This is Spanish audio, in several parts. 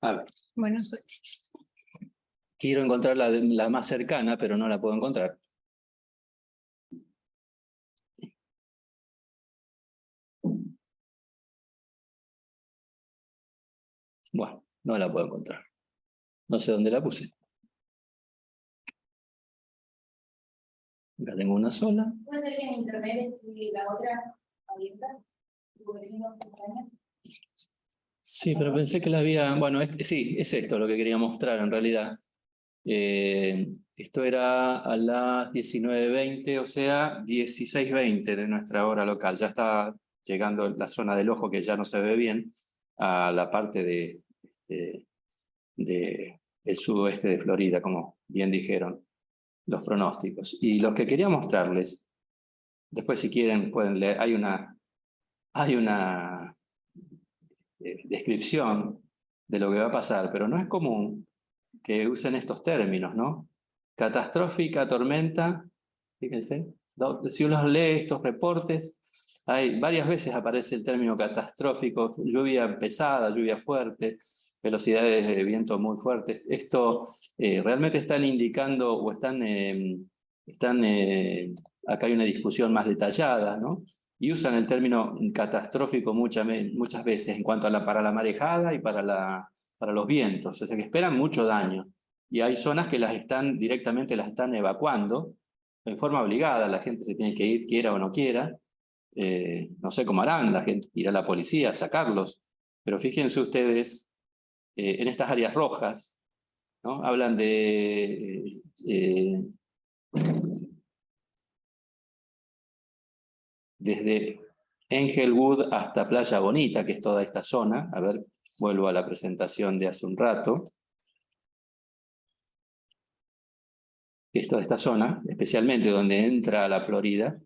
A ver. Bueno, Quiero encontrar la más cercana, pero no la puedo encontrar. Bueno, no la puedo encontrar. No sé dónde la puse. Acá tengo una sola. ¿Puede ser que en internet y la otra abierta? Sí, pero pensé que la había... Bueno, sí, es esto lo que quería mostrar en realidad. Esto era a las 19:20, o sea, 16:20 de nuestra hora local. Ya está llegando la zona del ojo, que ya no se ve bien, a la parte del sudoeste de Florida, como bien dijeron los pronósticos. Y lo que quería mostrarles, después si quieren pueden leer, hay una descripción de lo que va a pasar, pero no es común que usen estos términos, ¿no? Catastrófica tormenta, fíjense, si uno lee estos reportes, varias veces aparece el término catastrófico, lluvia pesada, lluvia fuerte, velocidades de viento muy fuertes. Esto realmente están indicando o acá hay una discusión más detallada, ¿no? Y usan el término catastrófico muchas veces en cuanto a para la marejada y para los vientos, o sea que esperan mucho daño. Y hay zonas que directamente las están evacuando en forma obligada, la gente se tiene que ir, quiera o no quiera. No sé cómo harán, la gente irá a la policía a sacarlos, pero fíjense ustedes en estas áreas rojas, ¿no? Hablan de desde Englewood hasta Playa Bonita, que es toda esta zona. A ver, vuelvo a la presentación de hace un rato. Que es toda esta zona, especialmente donde entra la Florida,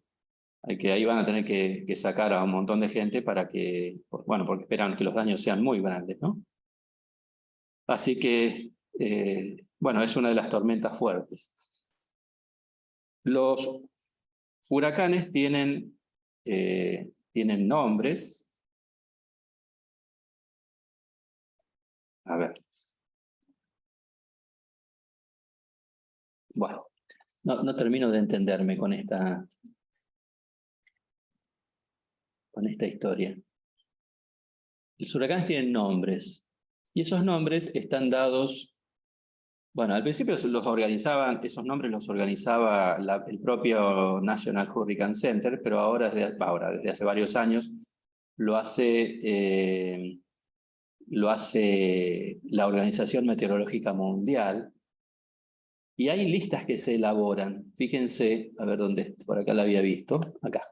que ahí van a tener que sacar a un montón de gente para que, bueno, porque esperan que los daños sean muy grandes, ¿no? Así que, bueno, es una de las tormentas fuertes. Los huracanes tienen nombres. A ver. Bueno, no termino de entenderme con esta historia. Los huracanes tienen nombres, y esos nombres están dados, bueno, al principio esos nombres los organizaba el propio National Hurricane Center, pero ahora, desde hace varios años, lo hace la Organización Meteorológica Mundial, y hay listas que se elaboran. Fíjense, a ver dónde, por acá la había visto, acá.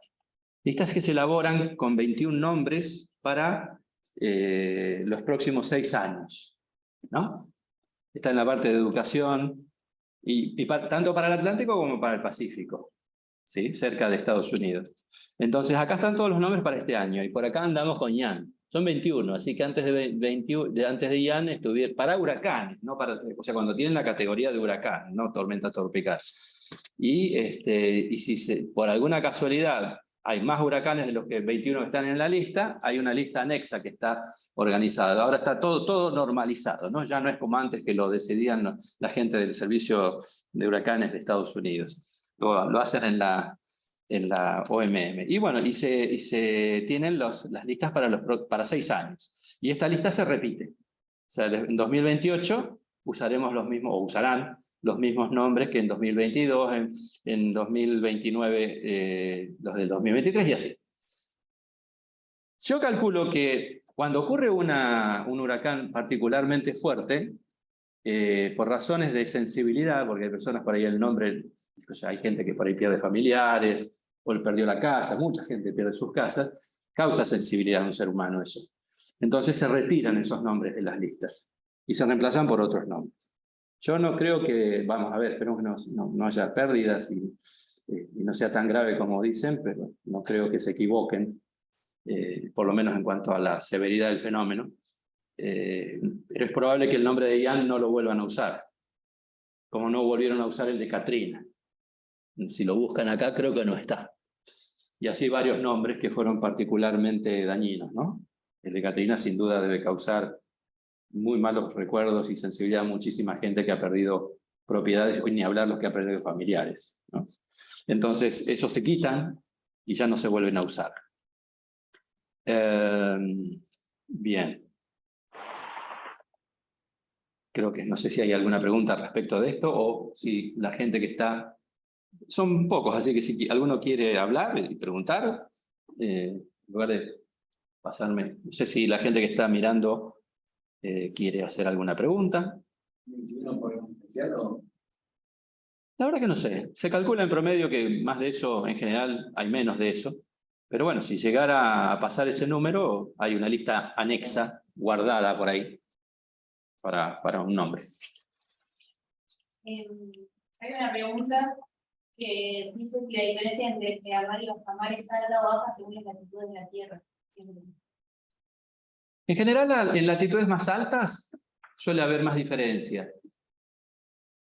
Listas que se elaboran con 21 nombres para los próximos 6 años, ¿no? Está en la parte de educación, tanto para el Atlántico como para el Pacífico, ¿sí? Cerca de Estados Unidos. Entonces, acá están todos los nombres para este año, y por acá andamos con Ian. Son 21, así que antes de Ian estuvieron para huracanes, ¿no? O sea, cuando tienen la categoría de huracán, no tormenta tropical. Y si por alguna casualidad hay más huracanes de los que 21 que están en la lista, hay una lista anexa que está organizada. Ahora está todo normalizado, ¿no? Ya no es como antes que lo decidían la gente del Servicio de Huracanes de Estados Unidos. Lo hacen en la OMM. Y bueno, se tienen las listas para 6 años. Y esta lista se repite. O sea, en 2028 usaremos los mismos, o usarán los mismos nombres que en 2022, en 2029, los del 2023 y así. Yo calculo que cuando ocurre un huracán particularmente fuerte, por razones de sensibilidad, porque hay personas por ahí el nombre, o sea, hay gente que por ahí pierde familiares, o perdió la casa, mucha gente pierde sus casas, causa sensibilidad a un ser humano eso. Entonces se retiran esos nombres de las listas y se reemplazan por otros nombres. Yo no creo que, vamos a ver, esperemos que no haya pérdidas y no sea tan grave como dicen, pero no creo que se equivoquen, por lo menos en cuanto a la severidad del fenómeno. Pero es probable que el nombre de Ian no lo vuelvan a usar, como no volvieron a usar el de Katrina. Si lo buscan acá, creo que no está. Y así varios nombres que fueron particularmente dañinos, ¿no? El de Katrina sin duda debe causar muy malos recuerdos y sensibilidad a muchísima gente que ha perdido propiedades, y ni hablar los que han perdido familiares, ¿no? Entonces, esos se quitan y ya no se vuelven a usar. Bien. Creo que no sé si hay alguna pregunta respecto de esto o si la gente que está... Son pocos, así que si alguno quiere hablar y preguntar, en lugar de pasarme... No sé si la gente que está mirando quiere hacer alguna pregunta. La verdad que no sé. Se calcula en promedio que más de eso, en general, hay menos de eso. Pero bueno, si llegara a pasar ese número, hay una lista anexa, guardada por ahí, para un nombre. Hay una pregunta que dice que la diferencia entre pleamar y bajamar es alta o baja según las latitudes de la Tierra. En general, en latitudes más altas suele haber más diferencia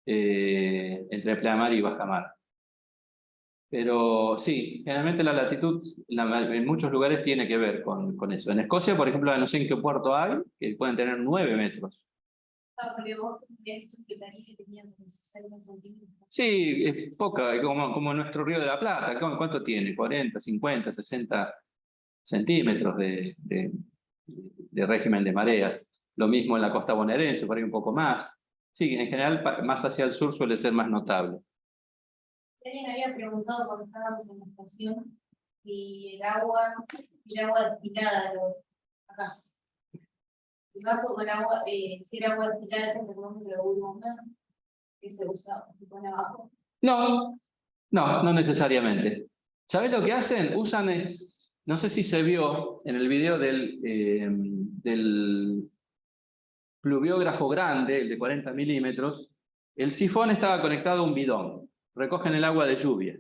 entre pleamar y bajamar. Pero sí, generalmente la latitud en muchos lugares tiene que ver con eso. En Escocia, por ejemplo, no sé en qué puerto hay, que pueden tener 9 metros. Porque vos habías dicho que Caribe tenía como 60 centímetros. Sí, es poca, como nuestro Río de la Plata. ¿Cuánto tiene? 40, 50, 60 centímetros de régimen de mareas. Lo mismo en la costa bonaerense, por ahí un poco más. Sí, en general, más hacia el sur suele ser más notable. Alguien había preguntado cuando estábamos en la estación si el agua destilada acá. El vaso con agua, si era agua destilada con termómetro de Bulmona, que se usa, se pone abajo. No necesariamente. ¿Sabés lo que hacen? Usan, no sé si se vio en el video del pluviógrafo grande, el de 40 milímetros, el sifón estaba conectado a un bidón. Recogen el agua de lluvia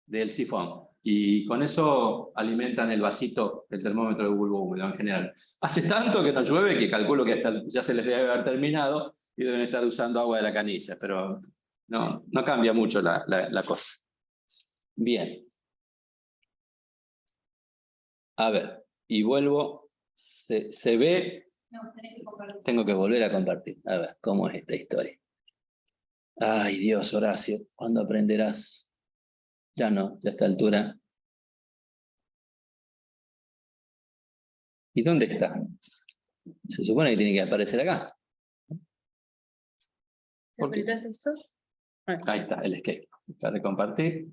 del sifón y con eso alimentan el vasito del termómetro de bulbo húmedo en general. Hace tanto que no llueve que calculo que hasta ya se les debe haber terminado y deben estar usando agua de la canilla, pero no cambia mucho la cosa. Bien. A ver, y vuelvo. ¿Se ve? No, tenés que compartir. Tengo que volver a compartir. A ver, ¿cómo es esta historia? Ay, Dios, Horacio, ¿cuándo aprenderás? Ya no, ya a esta altura. ¿Y dónde está? Se supone que tiene que aparecer acá. ¿Apretas esto? Ahí está, el escape. Para compartir.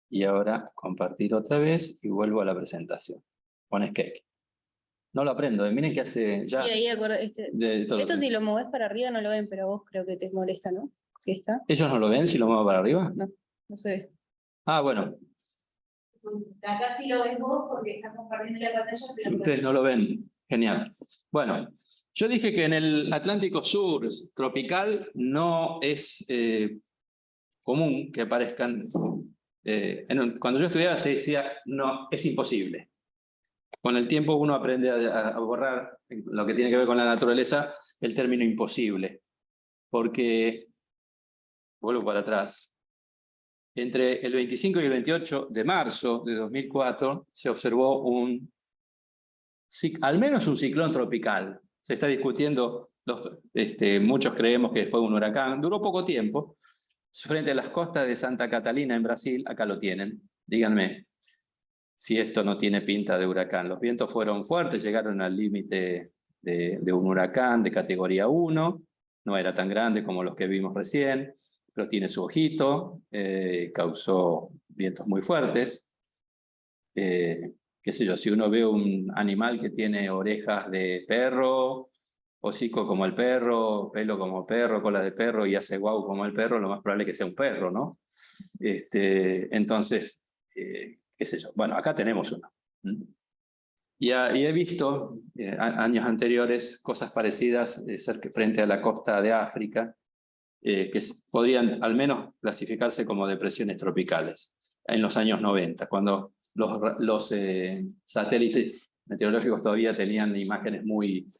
Y ahora compartir otra vez y vuelvo a la presentación. Con escape. No lo aprendo, miren que hace ya... Y ahí esto si lo movés para arriba no lo ven, pero vos creo que te molesta, ¿no? ¿Sí está? ¿Ellos no lo ven si lo muevo para arriba? No sé. Ah, bueno. Acá sí lo ves vos porque estás compartiendo la pantalla, pero Ustedes no lo ven. Genial. Bueno, yo dije que en el Atlántico Sur tropical no es común que aparezcan... cuando yo estudiaba se decía, no, es imposible. Con el tiempo uno aprende a borrar lo que tiene que ver con la naturaleza el término imposible. Porque, vuelvo para atrás, entre el 25 y el 28 de marzo de 2004 se observó al menos un ciclón tropical. Se está discutiendo, muchos creemos que fue un huracán, duró poco tiempo, frente a las costas de Santa Catalina en Brasil, acá lo tienen, díganme si esto no tiene pinta de huracán. Los vientos fueron fuertes, llegaron al límite de un huracán de categoría 1, no era tan grande como los que vimos recién, pero tiene su ojito, causó vientos muy fuertes. Qué sé yo, si uno ve un animal que tiene orejas de perro, hocico como el perro, pelo como el perro, cola de perro y hace guau como el perro, lo más probable es que sea un perro, ¿no? Entonces, qué sé yo, bueno, acá tenemos uno. Y he visto años anteriores cosas parecidas frente a la costa de África, que podrían al menos clasificarse como depresiones tropicales en los años 90, cuando los satélites meteorológicos todavía tenían imágenes muy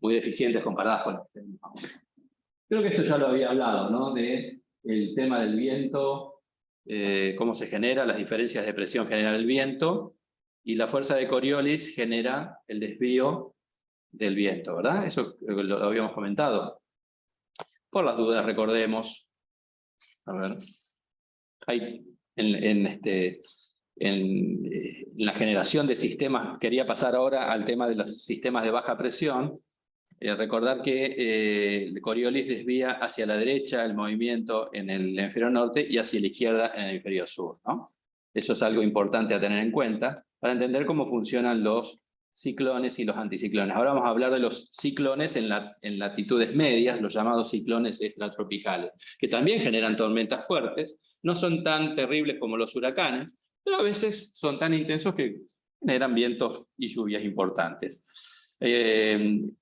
deficientes comparadas con los que tenemos ahora. Creo que esto ya lo había hablado, ¿no? De el tema del viento cómo se genera, las diferencias de presión generan el viento, y la fuerza de Coriolis genera el desvío del viento, ¿verdad? Eso lo habíamos comentado. Por las dudas, recordemos, a ver, hay en la generación de sistemas, quería pasar ahora al tema de los sistemas de baja presión, recordar que el Coriolis desvía hacia la derecha el movimiento en el hemisferio norte y hacia la izquierda en el hemisferio sur, ¿no? Eso es algo importante a tener en cuenta para entender cómo funcionan los ciclones y los anticiclones. Ahora vamos a hablar de los ciclones en latitudes medias, los llamados ciclones extratropicales, que también generan tormentas fuertes, no son tan terribles como los huracanes, pero a veces son tan intensos que generan vientos y lluvias importantes. El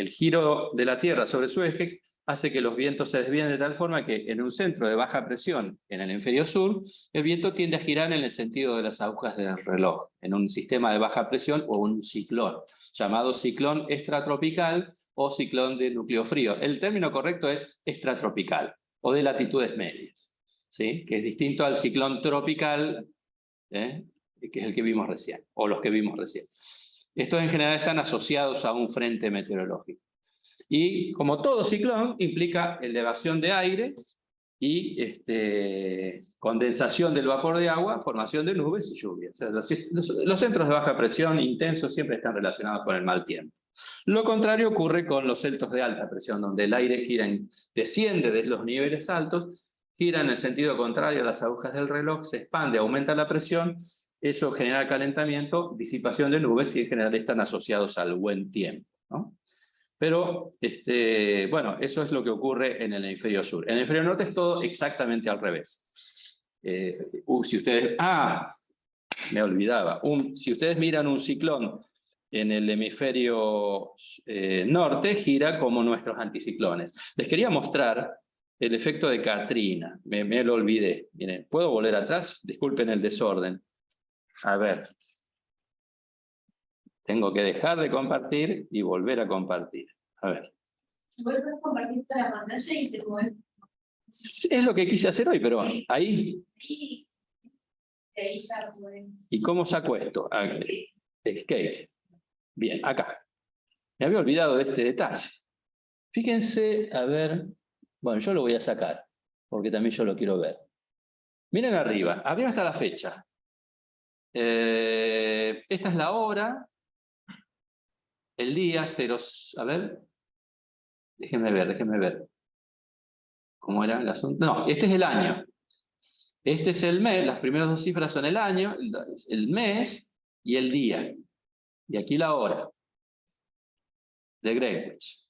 giro de la Tierra sobre su eje hace que los vientos se desvíen de tal forma que en un centro de baja presión en el hemisferio sur, el viento tiende a girar en el sentido de las agujas del reloj, en un sistema de baja presión o un ciclón, llamado ciclón extratropical o ciclón de núcleo frío. El término correcto es extratropical o de latitudes medias, ¿sí? Que es distinto al ciclón tropical, que es el que vimos recién, o los que vimos recién. Estos en general están asociados a un frente meteorológico. Y como todo ciclón, implica elevación de aire y condensación del vapor de agua, formación de nubes y lluvia. O sea, los centros de baja presión intensos siempre están relacionados con el mal tiempo. Lo contrario ocurre con los centros de alta presión, donde el aire desciende desde los niveles altos, gira en el sentido contrario a las agujas del reloj, se expande, aumenta la presión, eso genera calentamiento, disipación de nubes y en general están asociados al buen tiempo, ¿no? Pero, bueno, eso es lo que ocurre en el hemisferio sur. En el hemisferio norte es todo exactamente al revés. Si ustedes... me olvidaba. Si ustedes miran un ciclón en el hemisferio norte, gira como nuestros anticiclones. Les quería mostrar el efecto de Katrina. Me lo olvidé. Miren, ¿puedo volver atrás? Disculpen el desorden. A ver. Tengo que dejar de compartir y volver a compartir. A ver. Vuelves a compartir toda la pantalla y te mueves. Es lo que quise hacer hoy, pero ahí. Ahí ya puedes. ¿Y cómo saco esto? Escape. Bien, acá. Me había olvidado de este detalle. Fíjense, a ver. Bueno, yo lo voy a sacar, porque también yo lo quiero ver. Miren arriba. Arriba está la fecha. Esta es la hora. El día, a ver, déjenme ver. ¿Cómo era el asunto? No, este es el año. Este es el mes, las primeras dos cifras son el año, el mes y el día. Y aquí la hora de Greenwich.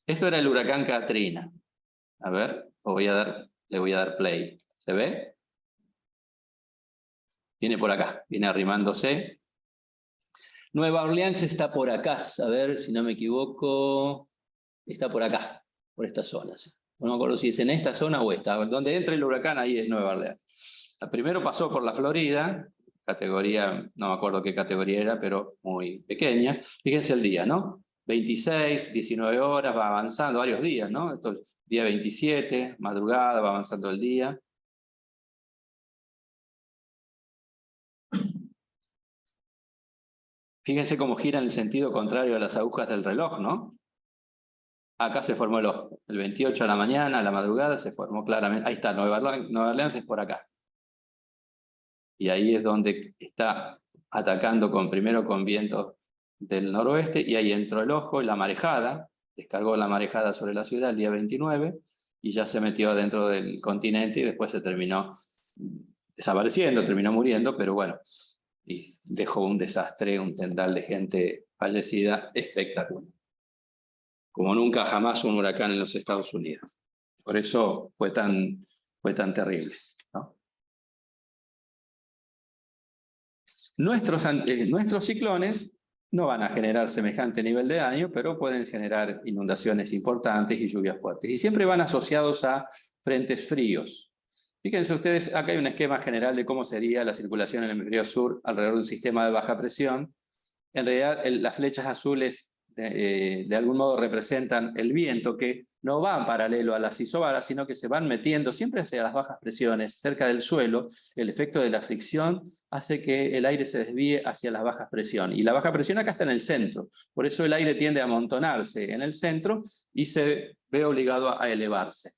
Esto era el huracán Katrina. A ver, le voy a dar play. ¿Se ve? Viene por acá, viene arrimándose. Nueva Orleans está por acá, a ver si no me equivoco, está por acá, por esta zona. No me acuerdo si es en esta zona o esta. Donde entra el huracán, ahí es Nueva Orleans. Primero pasó por la Florida, categoría, no me acuerdo qué categoría era, pero muy pequeña. Fíjense el día, ¿no? 26, 19 horas, va avanzando varios días, ¿no? Esto es día 27, madrugada, va avanzando el día. Fíjense cómo gira en el sentido contrario a las agujas del reloj, ¿no? Acá se formó el 28 a la mañana, a la madrugada, se formó claramente. Ahí está, Nueva Orleans es por acá. Y ahí es donde está atacando primero con vientos del noroeste, y ahí entró el ojo, la marejada, descargó la marejada sobre la ciudad el día 29, y ya se metió dentro del continente y después se terminó desapareciendo, terminó muriendo, pero bueno, y dejó un desastre, un tendal de gente fallecida espectacular. Como nunca jamás un huracán en los Estados Unidos. Por eso fue tan terrible, ¿no? Nuestros ciclones no van a generar semejante nivel de daño, pero pueden generar inundaciones importantes y lluvias fuertes. Y siempre van asociados a frentes fríos. Fíjense ustedes, acá hay un esquema general de cómo sería la circulación en el hemisferio sur alrededor de un sistema de baja presión. En realidad, las flechas azules de algún modo representan el viento que no van paralelo a las isobaras, sino que se van metiendo siempre hacia las bajas presiones, cerca del suelo. El efecto de la fricción hace que el aire se desvíe hacia las bajas presiones. Y la baja presión acá está en el centro. Por eso el aire tiende a amontonarse en el centro y se ve obligado a elevarse.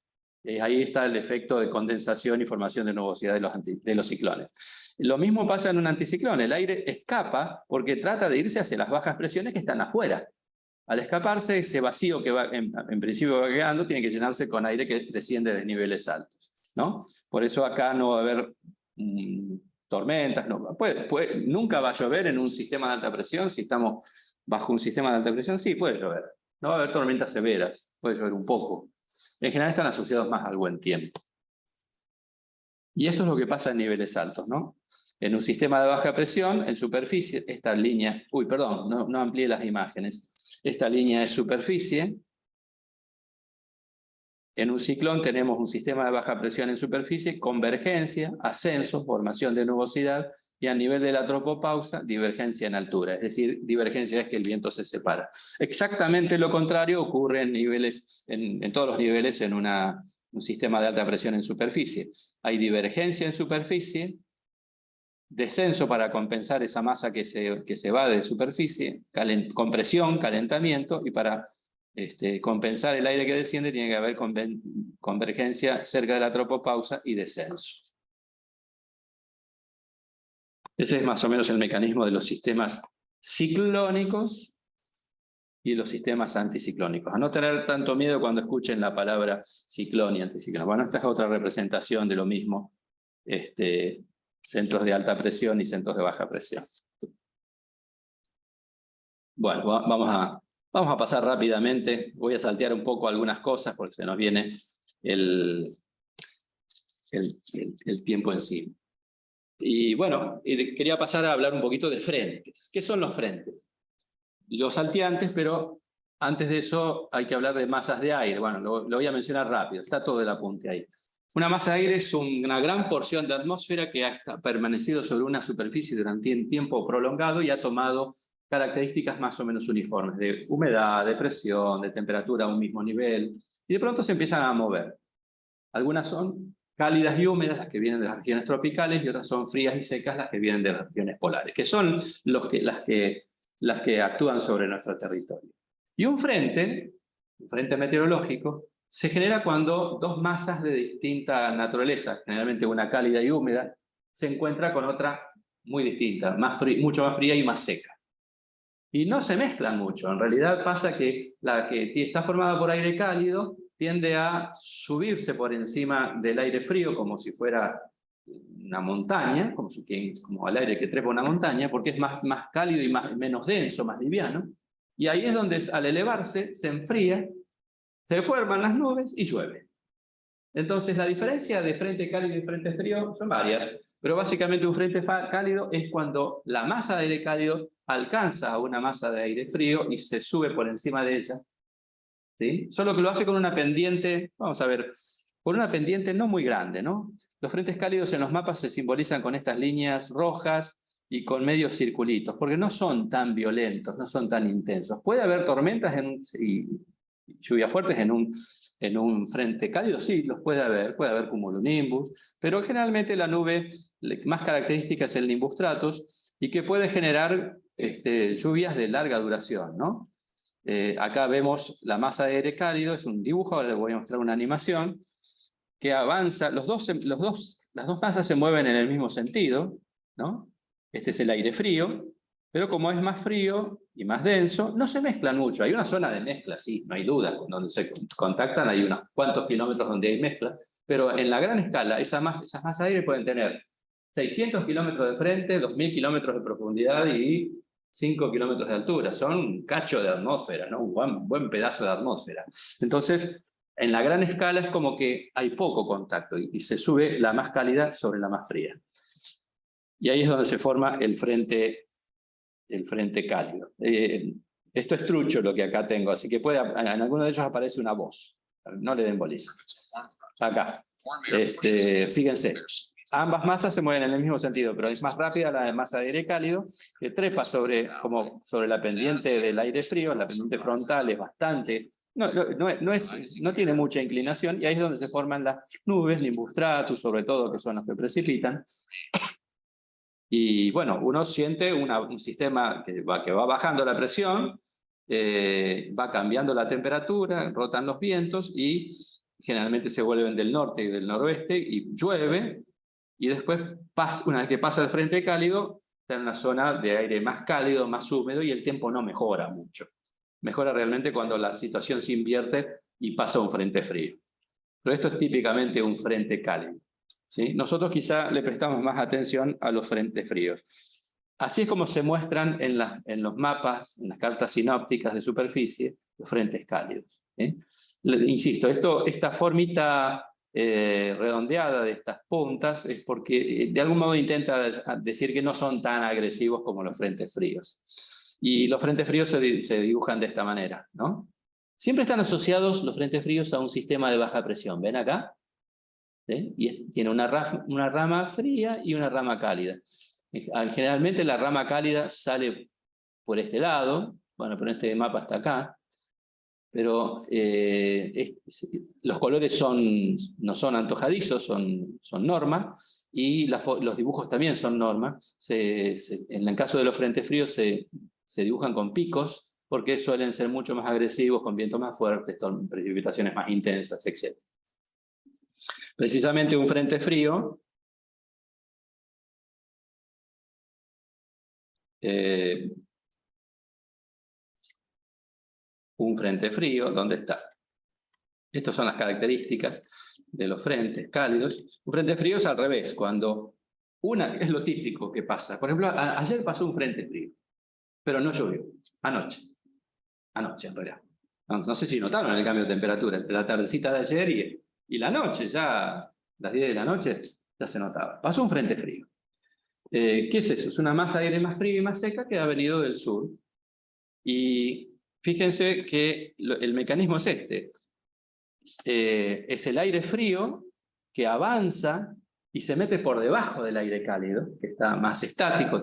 Ahí está el efecto de condensación y formación de nubosidad de los ciclones. Lo mismo pasa en un anticiclón. El aire escapa porque trata de irse hacia las bajas presiones que están afuera. Al escaparse, ese vacío que va, en principio va quedando, tiene que llenarse con aire que desciende de niveles altos, ¿no? Por eso acá no va a haber tormentas. No, nunca va a llover en un sistema de alta presión. Si estamos bajo un sistema de alta presión, sí puede llover. No va a haber tormentas severas, puede llover un poco. En general están asociados más al buen tiempo. Y esto es lo que pasa en niveles altos, ¿no? En un sistema de baja presión, en superficie, esta línea... Uy, perdón, no amplié las imágenes. Esta línea es superficie. En un ciclón tenemos un sistema de baja presión en superficie, convergencia, ascenso, formación de nubosidad, y a nivel de la tropopausa, divergencia en altura. Es decir, divergencia es que el viento se separa. Exactamente lo contrario ocurre en todos los niveles en un sistema de alta presión en superficie. Hay divergencia en superficie, descenso para compensar esa masa que se va de superficie, compresión, calentamiento, y para compensar el aire que desciende tiene que haber convergencia cerca de la tropopausa y descenso. Ese es más o menos el mecanismo de los sistemas ciclónicos y los sistemas anticiclónicos. A no tener tanto miedo cuando escuchen la palabra ciclón y anticiclón. Bueno, esta es otra representación de lo mismo. Centros de alta presión y centros de baja presión. Bueno, vamos a pasar rápidamente. Voy a saltear un poco algunas cosas porque se nos viene el tiempo encima. Y bueno, quería pasar a hablar un poquito de frentes. ¿Qué son los frentes? Los salteantes, pero antes de eso hay que hablar de masas de aire. Bueno, lo voy a mencionar rápido, está todo el apunte ahí. Una masa de aire es una gran porción de atmósfera que ha permanecido sobre una superficie durante un tiempo prolongado y ha tomado características más o menos uniformes, de humedad, de presión, de temperatura a un mismo nivel, y de pronto se empiezan a mover. Algunas son cálidas y húmedas, las que vienen de las regiones tropicales, y otras son frías y secas, las que vienen de las regiones polares, que son las que actúan sobre nuestro territorio. Y un frente meteorológico, se genera cuando dos masas de distinta naturaleza, generalmente una cálida y húmeda, se encuentra con otra muy distinta, mucho más fría y más seca. Y no se mezclan mucho. En realidad pasa que la que está formada por aire cálido tiende a subirse por encima del aire frío como si fuera una montaña, como al aire que trepa una montaña, porque es más cálido y menos denso, más liviano. Y ahí es donde al elevarse se enfría, se forman las nubes y llueve. Entonces la diferencia de frente cálido y frente frío son varias, pero básicamente un frente cálido es cuando la masa de aire cálido alcanza a una masa de aire frío y se sube por encima de ella. ¿Sí? Solo que lo hace con una pendiente, vamos a ver, con una pendiente no muy grande, ¿no? Los frentes cálidos en los mapas se simbolizan con estas líneas rojas y con medios circulitos, porque no son tan violentos, no son tan intensos. Puede haber tormentas y lluvias fuertes en un frente cálido, sí, los puede haber cumulonimbus, pero generalmente la nube más característica es el nimbus stratus y que puede generar lluvias de larga duración, ¿no? Acá vemos la masa de aire cálido, es un dibujo, ahora les voy a mostrar una animación, que avanza, las dos masas se mueven en el mismo sentido, ¿no? Este es el aire frío, pero como es más frío y más denso, no se mezclan mucho. Hay una zona de mezcla, sí, no hay duda, donde se contactan hay unos cuantos kilómetros donde hay mezcla, pero en la gran escala esas masas de aire pueden tener 600 kilómetros de frente, 2000 kilómetros de profundidad y 5 kilómetros de altura. Son un cacho de atmósfera, ¿no? Un buen pedazo de atmósfera. Entonces, en la gran escala es como que hay poco contacto y se sube la más cálida sobre la más fría. Y ahí es donde se forma el frente cálido. Esto es trucho lo que acá tengo, así que en alguno de ellos aparece una voz. No le den bolilla. Acá. Fíjense. Ambas masas se mueven en el mismo sentido, pero es más rápida la masa de aire cálido, que trepa sobre la pendiente del aire frío. La pendiente frontal es bastante No tiene mucha inclinación, y ahí es donde se forman las nubes, nimbus stratus, sobre todo, que son los que precipitan. Y bueno, uno siente un sistema que va bajando la presión, va cambiando la temperatura, rotan los vientos, y generalmente se vuelven del norte y del noroeste, y llueve, y después, una vez que pasa el frente cálido, está en una zona de aire más cálido, más húmedo, y el tiempo no mejora mucho. Mejora realmente cuando la situación se invierte y pasa un frente frío. Pero esto es típicamente un frente cálido, ¿sí? Nosotros quizá le prestamos más atención a los frentes fríos. Así es como se muestran en los mapas, en las cartas sinópticas de superficie, los frentes cálidos, ¿sí? Insisto, esta formita redondeada de estas puntas es porque de algún modo intenta decir que no son tan agresivos como los frentes fríos. Y los frentes fríos se dibujan de esta manera, ¿no? Siempre están asociados los frentes fríos a un sistema de baja presión. ¿Ven acá? ¿Sí? Y tiene una rama fría y una rama cálida. Generalmente la rama cálida sale por este lado, bueno, pero este mapa está acá, pero los colores no son antojadizos, son norma, y los dibujos también son norma. En el caso de los frentes fríos se dibujan con picos, porque suelen ser mucho más agresivos, con vientos más fuertes, con precipitaciones más intensas, etc. Precisamente un frente frío ¿dónde está? Estas son las características de los frentes cálidos. Un frente frío es al revés, es lo típico que pasa. Por ejemplo, ayer pasó un frente frío, pero no llovió, anoche en realidad. No sé si notaron el cambio de temperatura entre la tardecita de ayer y la noche, ya las 10 de la noche ya se notaba. Pasó un frente frío. ¿Qué es eso? Es una masa de aire más fría y más seca que ha venido del sur. Y fíjense que el mecanismo es este. Es el aire frío que avanza y se mete por debajo del aire cálido, que está más estático,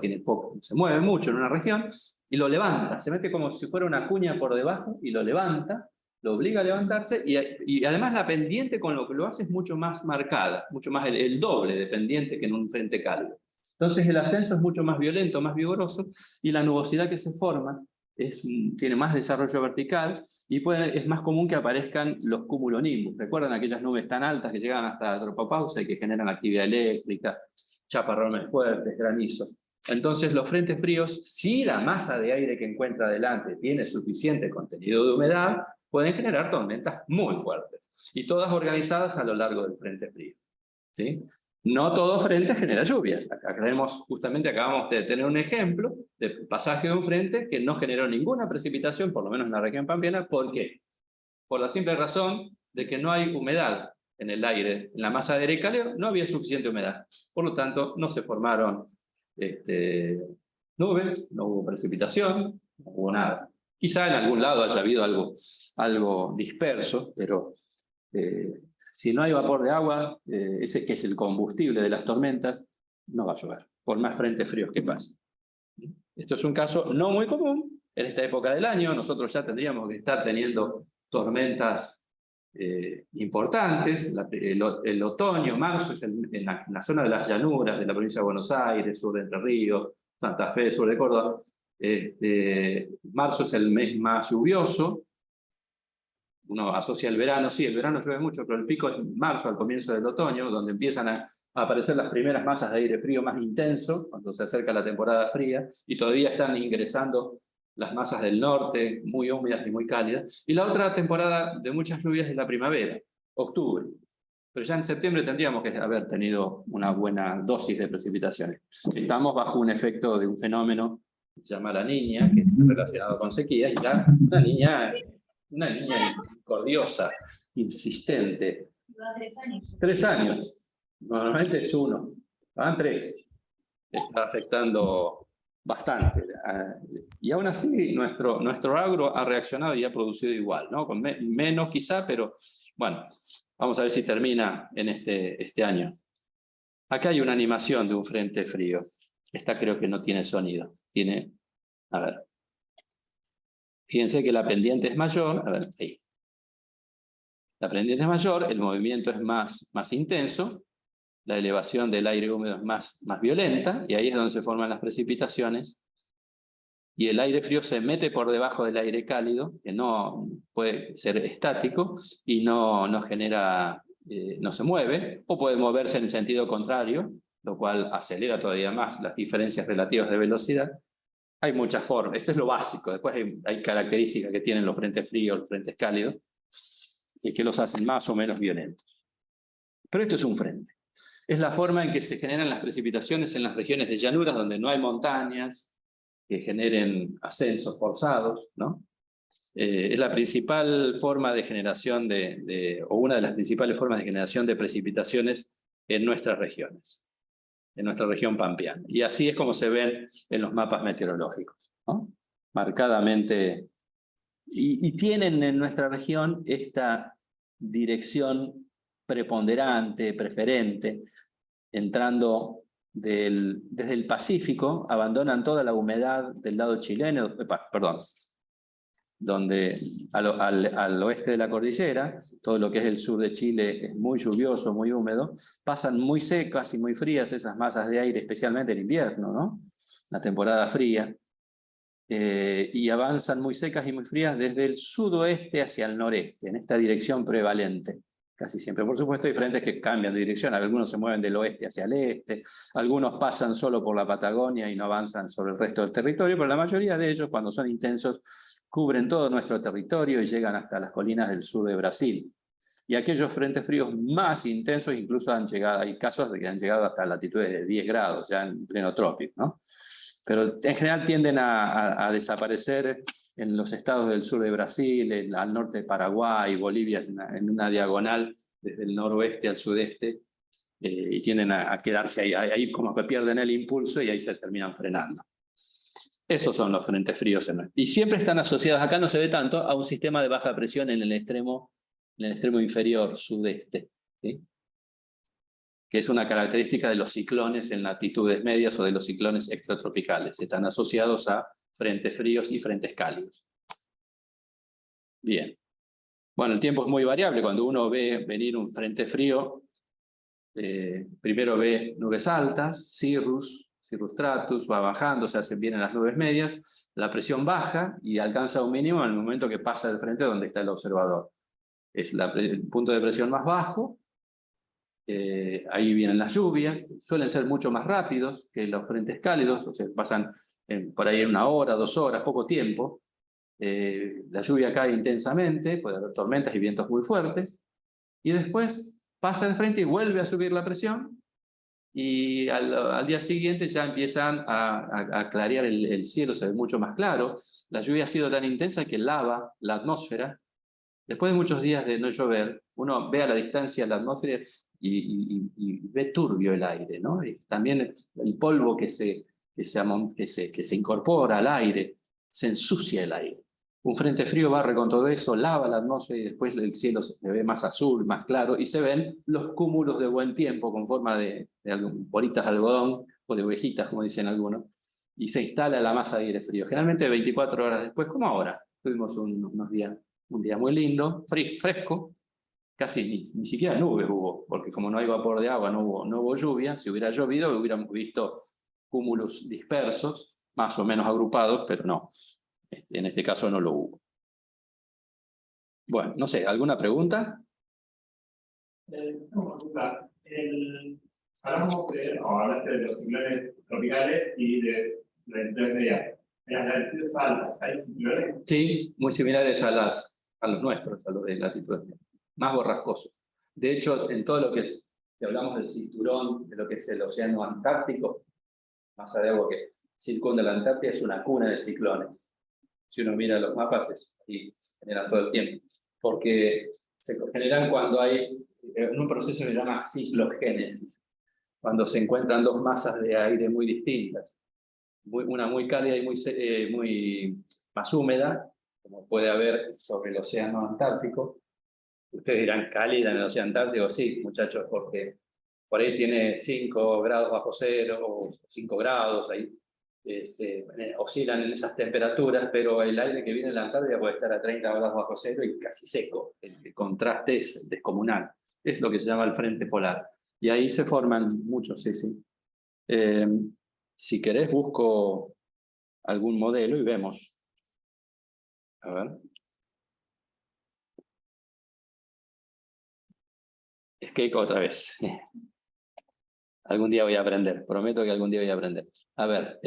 se mueve mucho en una región, y lo levanta, se mete como si fuera una cuña por debajo, y lo levanta, lo obliga a levantarse, y además la pendiente con lo que lo hace es mucho más marcada, mucho más el doble de pendiente que en un frente cálido. Entonces el ascenso es mucho más violento, más vigoroso, y la nubosidad que se forma tiene más desarrollo vertical, y es más común que aparezcan los cumulonimbus. ¿Recuerdan aquellas nubes tan altas que llegan hasta la tropopausa y que generan actividad eléctrica, chaparrones fuertes, granizos? Entonces los frentes fríos, si la masa de aire que encuentra delante tiene suficiente contenido de humedad, pueden generar tormentas muy fuertes, y todas organizadas a lo largo del frente frío, ¿sí? No todo frente genera lluvias. Justamente acabamos de tener un ejemplo de pasaje de un frente que no generó ninguna precipitación, por lo menos en la región pampeana. ¿Por qué? Por la simple razón de que no hay humedad en el aire. En la masa de aire cálido no había suficiente humedad. Por lo tanto, no se formaron nubes, no hubo precipitación, no hubo nada. Quizá en algún lado haya habido algo disperso, pero si no hay vapor de agua, ese que es el combustible de las tormentas, no va a llover, por más frentes fríos que pasen. Esto es un caso no muy común en esta época del año. Nosotros ya tendríamos que estar teniendo tormentas importantes. El otoño, marzo, es en la zona de las llanuras de la provincia de Buenos Aires, sur de Entre Ríos, Santa Fe, sur de Córdoba. Marzo es el mes más lluvioso. Uno asocia el verano, sí, el verano llueve mucho, pero el pico es marzo, al comienzo del otoño, donde empiezan a aparecer las primeras masas de aire frío más intenso, cuando se acerca la temporada fría, y todavía están ingresando las masas del norte, muy húmedas y muy cálidas. Y la otra temporada de muchas lluvias es la primavera, octubre. Pero ya en septiembre tendríamos que haber tenido una buena dosis de precipitaciones. Estamos bajo un efecto de un fenómeno que se llama la Niña, que está relacionado con sequía, y ya una niña cordiosa, insistente. 3 años. Normalmente es 1. Van 3. Está afectando bastante. Y aún así, nuestro agro ha reaccionado y ha producido igual, ¿no? Con menos quizá, pero bueno, vamos a ver si termina en este año. Acá hay una animación de un frente frío. Esta creo que no tiene sonido. A ver. Fíjense que la pendiente es mayor. A ver, ahí. La pendiente es mayor, el movimiento es más intenso, la elevación del aire húmedo es más violenta, y ahí es donde se forman las precipitaciones, y el aire frío se mete por debajo del aire cálido, que no puede ser estático, y no genera, no se mueve, o puede moverse en el sentido contrario, lo cual acelera todavía más las diferencias relativas de velocidad. Hay muchas formas, esto es lo básico, después hay características que tienen los frentes fríos, los frentes cálidos, y que los hacen más o menos violentos. Pero esto es un frente. Es la forma en que se generan las precipitaciones en las regiones de llanuras donde no hay montañas que generen ascensos forzados, ¿no? Es la principal forma de generación o una de las principales formas de generación de precipitaciones en nuestras regiones, en nuestra región pampeana. Y así es como se ven en los mapas meteorológicos, ¿no? Marcadamente. Y tienen en nuestra región esta dirección preponderante, preferente, entrando desde el Pacífico, abandonan toda la humedad del lado chileno, donde al oeste de la cordillera, todo lo que es el sur de Chile es muy lluvioso, muy húmedo, pasan muy secas y muy frías esas masas de aire, especialmente en invierno, ¿no? La temporada fría. Y avanzan muy secas y muy frías desde el sudoeste hacia el noreste, en esta dirección prevalente, casi siempre. Por supuesto hay frentes que cambian de dirección, algunos se mueven del oeste hacia el este, algunos pasan solo por la Patagonia y no avanzan sobre el resto del territorio, pero la mayoría de ellos, cuando son intensos, cubren todo nuestro territorio y llegan hasta las colinas del sur de Brasil. Y aquellos frentes fríos más intensos incluso hay casos de que han llegado hasta latitudes de 10 grados, ya en pleno trópico, ¿no? Pero en general tienden a desaparecer en los estados del sur de Brasil, al norte de Paraguay, Bolivia, en una diagonal desde el noroeste al sudeste, y tienden a quedarse ahí como que pierden el impulso y ahí se terminan frenando. Esos son los frentes fríos. Y siempre están asociados, acá no se ve tanto, a un sistema de baja presión en el extremo inferior sudeste, ¿sí? Que es una característica de los ciclones en latitudes medias o de los ciclones extratropicales. Están asociados a frentes fríos y frentes cálidos. Bien. Bueno, el tiempo es muy variable. Cuando uno ve venir un frente frío, primero ve nubes altas, cirrus stratus, va bajando, se hacen bien en las nubes medias, la presión baja y alcanza un mínimo en el momento que pasa del frente donde está el observador. Es el punto de presión más bajo. Ahí vienen las lluvias, suelen ser mucho más rápidos que los frentes cálidos, o sea, pasan por ahí en 1 hora, 2 horas, poco tiempo. La lluvia cae intensamente, puede haber tormentas y vientos muy fuertes, y después pasa el frente y vuelve a subir la presión, y al día siguiente ya empiezan a clarear el cielo, se ve mucho más claro. La lluvia ha sido tan intensa que lava la atmósfera. Después de muchos días de no llover, uno ve a la distancia la atmósfera y ve turbio el aire, ¿no? Y también el polvo que se incorpora al aire, se ensucia el aire. Un frente frío barre con todo eso, lava la atmósfera y después el cielo se ve más azul, más claro, y se ven los cúmulos de buen tiempo con forma de bolitas de algodón o de ovejitas, como dicen algunos, y se instala la masa de aire frío. Generalmente 24 horas después, como ahora. Tuvimos unos días, un día muy lindo, fresco, casi ni siquiera nubes hubo, porque como no hay vapor de agua, no hubo lluvia. Si hubiera llovido, hubiéramos visto cúmulos dispersos, más o menos agrupados, pero no. En este caso no lo hubo. Bueno, no sé, ¿alguna pregunta? Hablaste de los ciclones tropicales y de las latitudes medias. En las latitudes altas, ¿hay ciclones? Sí, muy similares a los nuestros, a los de latitudes medias. Más borrascosos. De hecho, en todo lo que es, si hablamos del cinturón, de lo que es el océano Antártico, masa de agua que circunda la Antártida, es una cuna de ciclones. Si uno mira los mapas, y se generan todo el tiempo. Porque se generan cuando hay, en un proceso que se llama ciclogénesis, cuando se encuentran dos masas de aire muy distintas. Una muy cálida y muy más húmeda, como puede haber sobre el océano Antártico. Ustedes dirán, ¿cálida en el océano Antártico? Sí, muchachos, porque por ahí tiene 5 grados bajo cero o 5 grados ahí. oscilan en esas temperaturas, pero el aire que viene de la Antártida puede estar a 30 grados bajo cero y casi seco. El contraste es descomunal. Es lo que se llama el frente polar. Y ahí se forman muchos, sí, sí. Si querés, busco algún modelo y vemos. A ver. Skate otra vez. Algún día voy a aprender. Prometo que algún día voy a aprender. A ver,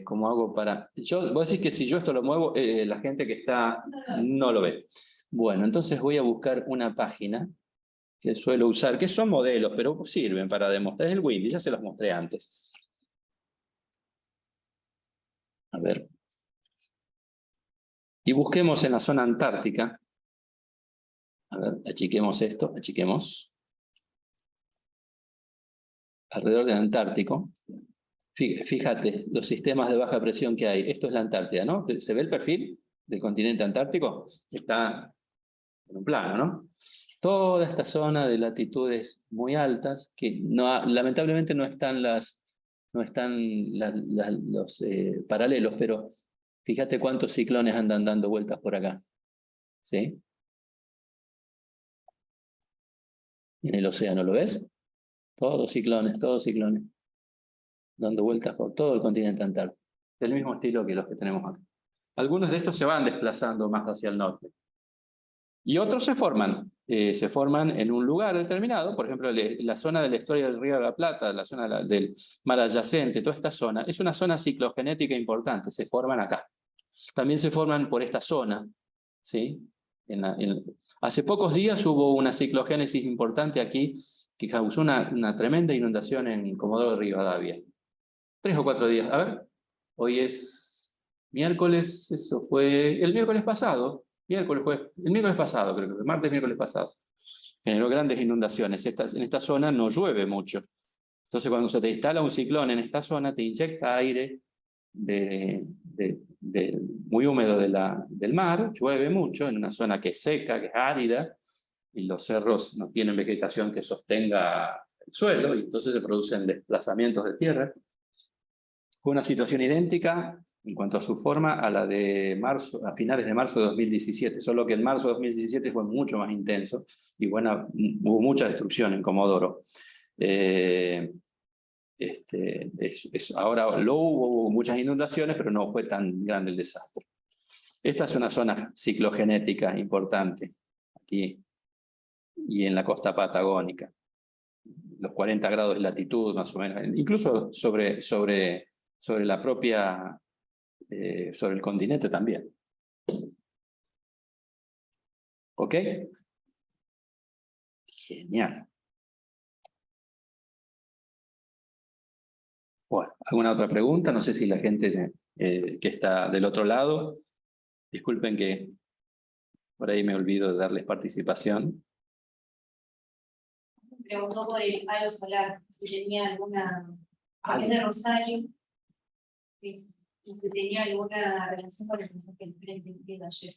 ¿cómo hago para...? Voy a decir que si yo esto lo muevo, la gente que está no lo ve. Bueno, entonces voy a buscar una página que suelo usar, que son modelos, pero sirven para demostrar. Es el Windy, ya se los mostré antes. A ver. Y busquemos en la zona antártica. A ver, achiquemos esto, achiquemos. Alrededor del Antártico. Fíjate, los sistemas de baja presión que hay. Esto es la Antártida, ¿no? ¿Se ve el perfil del continente antártico? Está en un plano, ¿no? Toda esta zona de latitudes muy altas, que no, lamentablemente no están los paralelos, pero fíjate cuántos ciclones andan dando vueltas por acá. ¿Sí? En el océano, ¿lo ves? Todos ciclones, dando vueltas por todo el continente antártico. Del mismo estilo que los que tenemos acá. Algunos de estos se van desplazando más hacia el norte. Y otros se forman en un lugar determinado, por ejemplo, la zona de la historia del Río de la Plata, la zona del mar adyacente, toda esta zona, es una zona ciclogenética importante, se forman acá. También se forman por esta zona, ¿sí? Hace pocos días hubo una ciclogénesis importante aquí, que causó una tremenda inundación en Comodoro Rivadavia. 3 o 4 días, a ver, hoy es miércoles, eso fue el miércoles pasado, el miércoles pasado, creo que martes, miércoles pasado, generó grandes inundaciones. En esta zona no llueve mucho. Entonces, cuando se te instala un ciclón en esta zona, te inyecta aire muy húmedo del mar, llueve mucho, en una zona que es seca, que es árida, y los cerros no tienen vegetación que sostenga el suelo, y entonces se producen desplazamientos de tierra. Fue una situación idéntica en cuanto a su forma a la de marzo, a finales de marzo de 2017, solo que en marzo de 2017 fue mucho más intenso y hubo mucha destrucción en Comodoro. Ahora hubo muchas inundaciones, pero no fue tan grande el desastre. Esta es una zona ciclogenética importante, aquí y en la costa patagónica. Los 40 grados de latitud, más o menos, incluso sobre la propia, sobre el continente también. ¿Ok? Genial. Bueno, ¿alguna otra pregunta? No sé si la gente que está del otro lado, disculpen que por ahí me olvido de darles participación. Me preguntó por el halo solar, si tenía alguna, es de Rosario, y si tenía alguna relación con el mensaje del frente de ayer.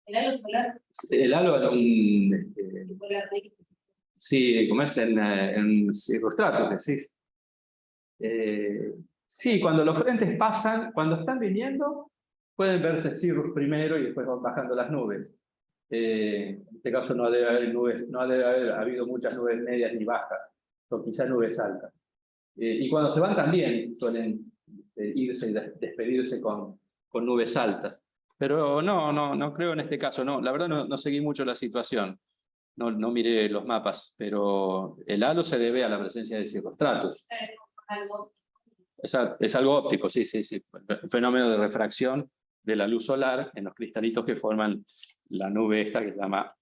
El halo solar. El halo era sí, como es en cirrostratos, decís. Sí, cuando los frentes pasan, cuando están viniendo, pueden verse cirrus primero y después van bajando las nubes. En este caso no debe haber nubes, no debe haber habido muchas nubes medias ni bajas, o quizás nubes altas. Y cuando se van también suelen irse y despedirse con nubes altas. Pero no creo en este caso, no. La verdad no seguí mucho la situación. No miré los mapas, pero el halo se debe a la presencia de cirrostratos. Es algo óptico, sí. El fenómeno de refracción de la luz solar en los cristalitos que forman la nube esta que se llama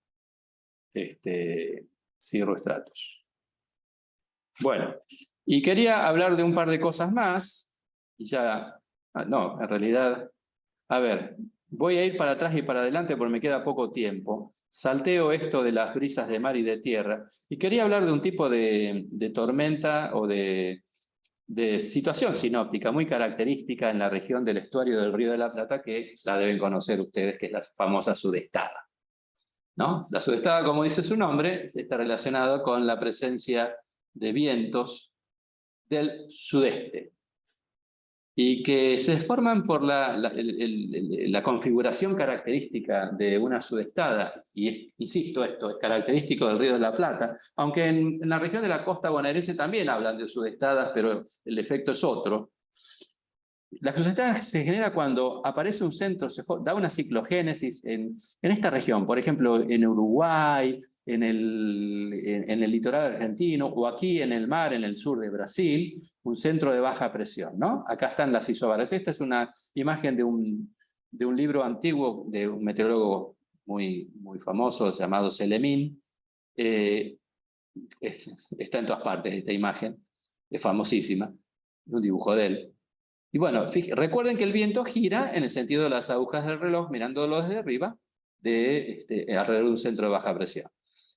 cirrostratos. Bueno, y quería hablar de un par de cosas más, y ya, no, en realidad, a ver, voy a ir para atrás y para adelante porque me queda poco tiempo. Salteo esto de las brisas de mar y de tierra, y quería hablar de un tipo de tormenta o de situación sinóptica muy característica en la región del estuario del Río de la Plata, que la deben conocer ustedes, que es la famosa sudestada, ¿no? La sudestada, como dice su nombre, está relacionada con la presencia de vientos del sudeste, y que se forman por la configuración característica de una sudestada, y insisto, esto es característico del Río de la Plata, aunque en la región de la costa bonaerense también hablan de sudestadas, pero el efecto es otro. La sudestada se genera cuando aparece un centro, da una ciclogénesis en esta región, por ejemplo, en Uruguay, en el litoral argentino, o aquí en el mar, en el sur de Brasil, un centro de baja presión, ¿no? Acá están las isóbaras. Esta es una imagen de un libro antiguo de un meteorólogo muy famoso llamado Selemín. Está en todas partes esta imagen, es famosísima, un dibujo de él. Y bueno, recuerden que el viento gira en el sentido de las agujas del reloj, mirándolo desde arriba, alrededor de un centro de baja presión.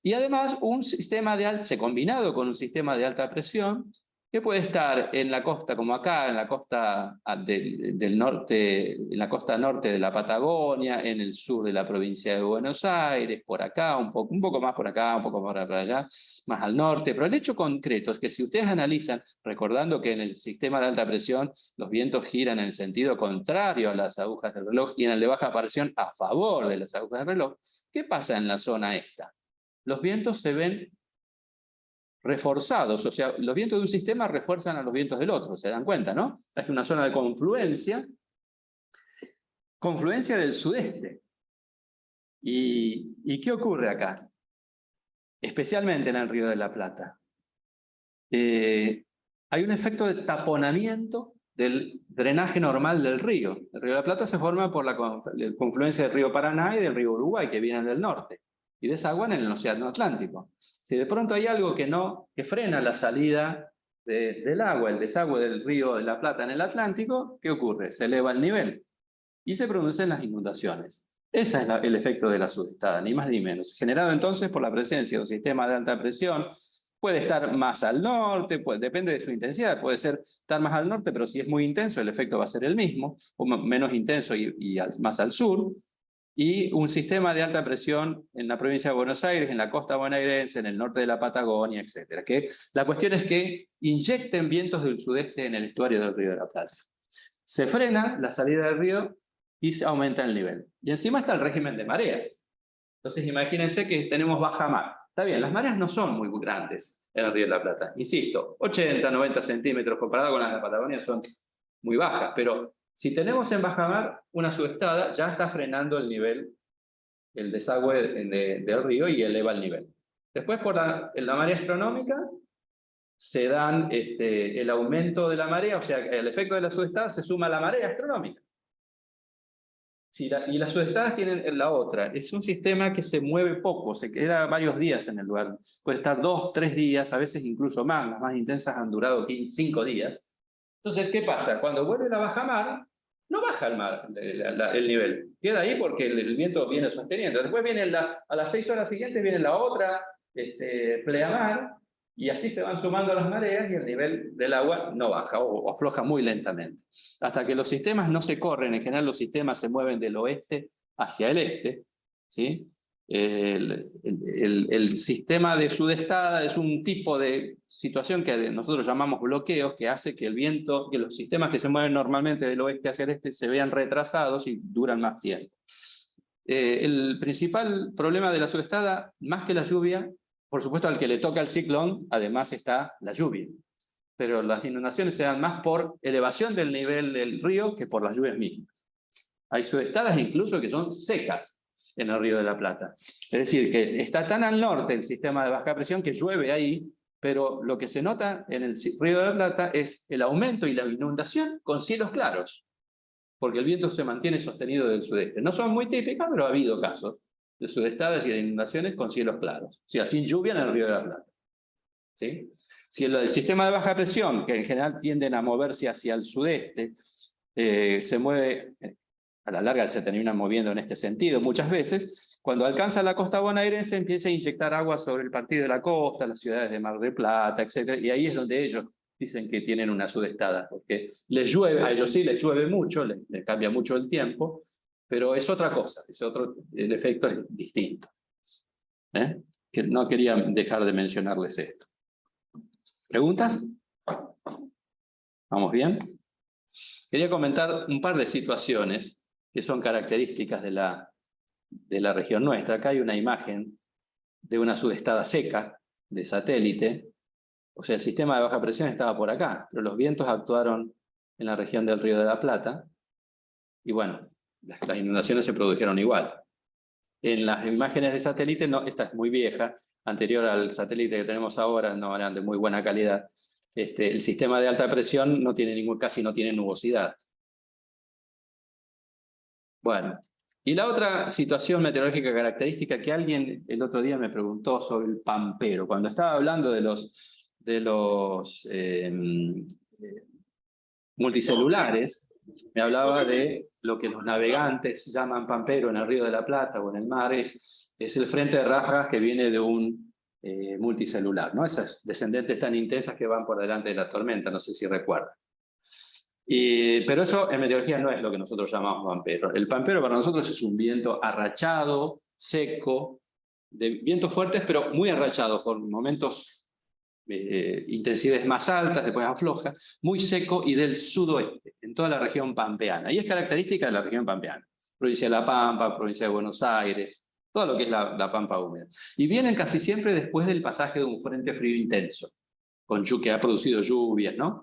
Y además, un sistema se combinado con un sistema de alta presión, que puede estar en la costa, como acá, en la costa del norte, en la costa norte de la Patagonia, en el sur de la provincia de Buenos Aires, por acá, un poco más por acá, un poco más por allá, más al norte. Pero el hecho concreto es que si ustedes analizan, recordando que en el sistema de alta presión los vientos giran en el sentido contrario a las agujas del reloj y en el de baja presión a favor de las agujas del reloj, ¿qué pasa en la zona esta? Los vientos se ven reforzados, o sea, los vientos de un sistema refuerzan a los vientos del otro, se dan cuenta, ¿no? Es una zona de confluencia del sudeste. ¿Y qué ocurre acá? Especialmente en el Río de la Plata. Hay un efecto de taponamiento del drenaje normal del río. El Río de la Plata se forma por la confluencia del río Paraná y del río Uruguay, que vienen del norte, y desaguan en el océano Atlántico. Si de pronto hay algo que frena la salida del agua, el desagüe del Río de la Plata en el Atlántico, ¿qué ocurre? Se eleva el nivel y se producen las inundaciones. Ese es el efecto de la sudestada, ni más ni menos. Generado entonces por la presencia de un sistema de alta presión. Puede estar más al norte, depende de su intensidad, puede estar más al norte, pero si es muy intenso el efecto va a ser el mismo, o menos intenso y más al sur. Y un sistema de alta presión en la provincia de Buenos Aires, en la costa bonaerense, en el norte de la Patagonia, etc. La cuestión es que inyecten vientos del sudeste en el estuario del Río de la Plata. Se frena la salida del río y se aumenta el nivel. Y encima está el régimen de mareas. Entonces imagínense que tenemos baja mar. Está bien, las mareas no son muy grandes en el Río de la Plata. Insisto, 80, 90 centímetros comparado con las de la Patagonia son muy bajas, pero si tenemos en baja mar una sudestada, ya está frenando el nivel, el desagüe del río y eleva el nivel. Después, por la marea astronómica, se dan el aumento de la marea, o sea, el efecto de la sudestada se suma a la marea astronómica. Y las sudestadas tienen la otra, es un sistema que se mueve poco, se queda varios días en el lugar. Puede estar 2, 3 días, a veces incluso más, las más intensas han durado 5 días. Entonces, ¿qué pasa? Cuando vuelve la bajamar, no baja el mar, el nivel. Queda ahí porque el viento viene sosteniendo. Después viene a las 6 horas siguientes viene la otra pleamar, y así se van sumando las mareas y el nivel del agua no baja o afloja muy lentamente. Hasta que los sistemas no se corren, en general los sistemas se mueven del oeste hacia el este, ¿sí? El sistema de sudestada es un tipo de situación que nosotros llamamos bloqueos, que hace que el viento, que los sistemas que se mueven normalmente del oeste hacia el este se vean retrasados y duran más tiempo. El principal problema de la sudestada, más que la lluvia, por supuesto al que le toca el ciclón, además está la lluvia. Pero las inundaciones se dan más por elevación del nivel del río que por las lluvias mismas. Hay sudestadas incluso que son secas en el Río de la Plata. Es decir, que está tan al norte el sistema de baja presión que llueve ahí, pero lo que se nota en el Río de la Plata es el aumento y la inundación con cielos claros, porque el viento se mantiene sostenido del sudeste. No son muy típicas, pero ha habido casos de sudestadas y de inundaciones con cielos claros. O sea, sin lluvia en el Río de la Plata. ¿Sí? Si el sistema de baja presión, que en general tienden a moverse hacia el sudeste, se mueve, a la larga se termina moviendo en este sentido muchas veces, cuando alcanza la costa bonaerense empieza a inyectar agua sobre el partido de la costa, las ciudades de Mar del Plata, etc. Y ahí es donde ellos dicen que tienen una sudestada, porque les llueve, a ellos sí les llueve mucho, les cambia mucho el tiempo, pero es otra cosa, el efecto es distinto. Que no quería dejar de mencionarles esto. ¿Preguntas? ¿Vamos bien? Quería comentar un par de situaciones que son características de la región nuestra. Acá hay una imagen de una sudestada seca de satélite. O sea, el sistema de baja presión estaba por acá, pero los vientos actuaron en la región del Río de la Plata. Y bueno, las inundaciones se produjeron igual. En las imágenes de satélite, no, esta es muy vieja, anterior al satélite que tenemos ahora, no eran de muy buena calidad. El sistema de alta presión no tiene casi no tiene nubosidad. Los y la otra situación meteorológica característica que alguien el otro día me preguntó sobre el pampero. Cuando estaba hablando de los multicelulares, me hablaba de lo que los navegantes llaman pampero en el Río de la Plata o en el mar, es el frente de ráfagas que viene de un multicelular, ¿no? Esas descendentes tan intensas que van por delante de la tormenta, no sé si recuerdan. Pero eso en meteorología no es lo que nosotros llamamos pampero. El pampero para nosotros es un viento arrachado, seco, de vientos fuertes, pero muy arrachados, por momentos intensidades más altas, después aflojas, muy seco y del sudoeste, en toda la región pampeana. Y es característica de la región pampeana. Provincia de La Pampa, provincia de Buenos Aires, todo lo que es la pampa húmeda. Y vienen casi siempre después del pasaje de un frente frío intenso, que ha producido lluvias, ¿no?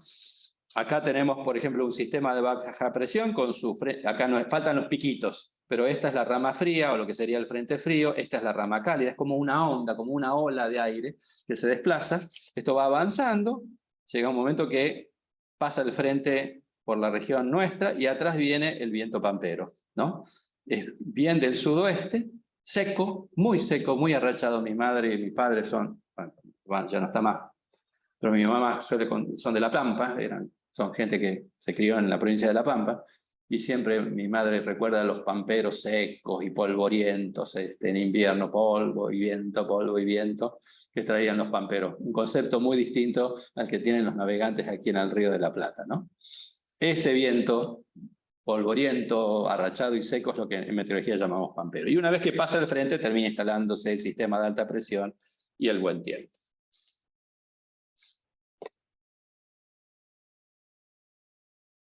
Acá tenemos, por ejemplo, un sistema de baja presión con su frente, acá faltan los piquitos, pero esta es la rama fría, o lo que sería el frente frío, esta es la rama cálida, es como una onda, como una ola de aire que se desplaza, esto va avanzando, llega un momento que pasa el frente por la región nuestra, y atrás viene el viento pampero, ¿no? Es bien del sudoeste, seco, muy arrachado. Mi madre y mi padre son, bueno, ya no está más, pero mi mamá son de La Pampa, son gente que se crió en la provincia de La Pampa, y siempre mi madre recuerda los pamperos secos y polvorientos, en invierno, polvo y viento, que traían los pamperos. Un concepto muy distinto al que tienen los navegantes aquí en el Río de la Plata, ¿no? Ese viento polvoriento, arrachado y seco es lo que en meteorología llamamos pampero. Y una vez que pasa el frente, termina instalándose el sistema de alta presión y el buen tiempo.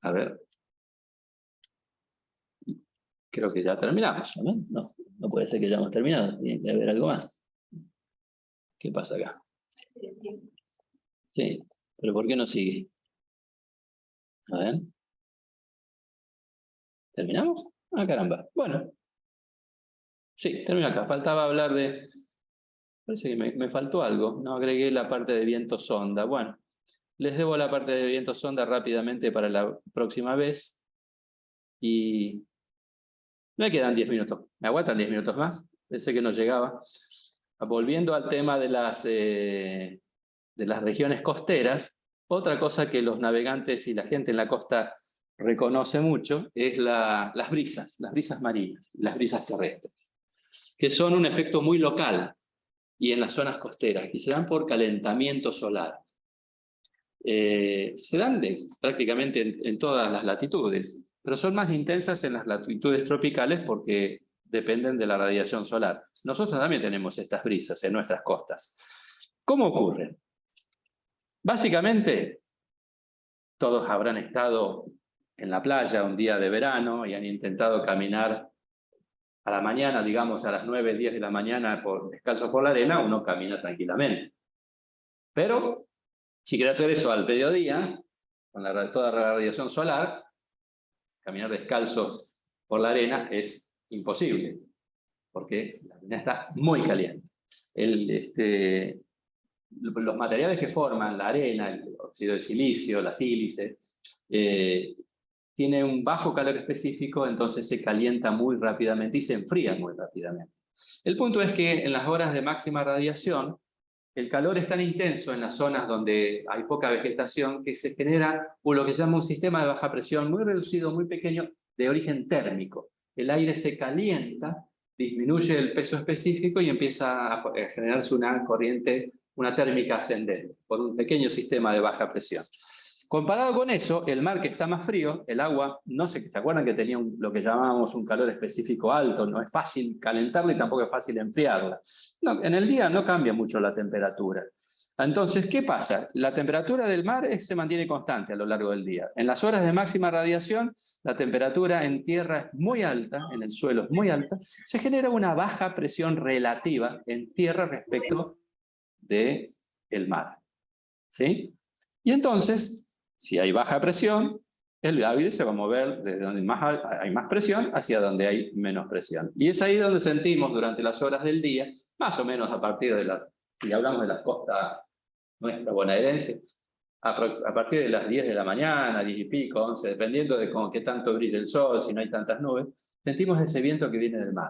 A ver. Creo que ya terminamos, ¿no? No puede ser que ya hemos terminado, tiene que haber algo más. ¿Qué pasa acá? Sí, pero ¿por qué no sigue? A ver. ¿Terminamos? Ah, caramba. Bueno. Sí, termino acá. Faltaba hablar de... Parece que me faltó algo. No agregué la parte de viento sonda. Bueno, les debo la parte de viento sonda rápidamente para la próxima vez. Y... me quedan 10 minutos. ¿Me aguantan 10 minutos más? Pensé que no llegaba. Volviendo al tema de las regiones costeras, otra cosa que los navegantes y la gente en la costa reconoce mucho es las brisas marinas, las brisas terrestres, que son un efecto muy local y en las zonas costeras, y se dan por calentamiento solar. Se dan prácticamente en todas las latitudes, pero son más intensas en las latitudes tropicales porque dependen de la radiación solar. Nosotros también tenemos estas brisas en nuestras costas. ¿Cómo ocurren? Básicamente, todos habrán estado en la playa un día de verano y han intentado caminar a la mañana, digamos a las 9, 10 de la mañana descalzo por la arena. Uno camina tranquilamente. Pero si quiere hacer eso al mediodía, con toda la radiación solar, caminar descalzo por la arena es imposible, porque la arena está muy caliente. Los materiales que forman la arena, el óxido de silicio, la sílice, tiene un bajo calor específico, entonces se calienta muy rápidamente y se enfría muy rápidamente. El punto es que en las horas de máxima radiación, el calor es tan intenso en las zonas donde hay poca vegetación que se genera lo que se llama un sistema de baja presión muy reducido, muy pequeño, de origen térmico. El aire se calienta, disminuye el peso específico y empieza a generarse una corriente, una térmica ascendente, por un pequeño sistema de baja presión. Comparado con eso, el mar, que está más frío, el agua, no sé, ¿se acuerdan que tenía lo que llamábamos un calor específico alto? No es fácil calentarla y tampoco es fácil enfriarla. No, en el día no cambia mucho la temperatura. Entonces, ¿qué pasa? La temperatura del mar se mantiene constante a lo largo del día. En las horas de máxima radiación, la temperatura en tierra es muy alta, en el suelo es muy alta, se genera una baja presión relativa en tierra respecto del mar. ¿Sí? Y entonces, si hay baja presión, el aire se va a mover desde donde hay más presión hacia donde hay menos presión. Y es ahí donde sentimos durante las horas del día, más o menos a partir de si hablamos de las costas nuestra bonaerense, a partir de las 10 de la mañana, 10 y pico, 11, dependiendo de con qué tanto brilla el sol, si no hay tantas nubes, sentimos ese viento que viene del mar.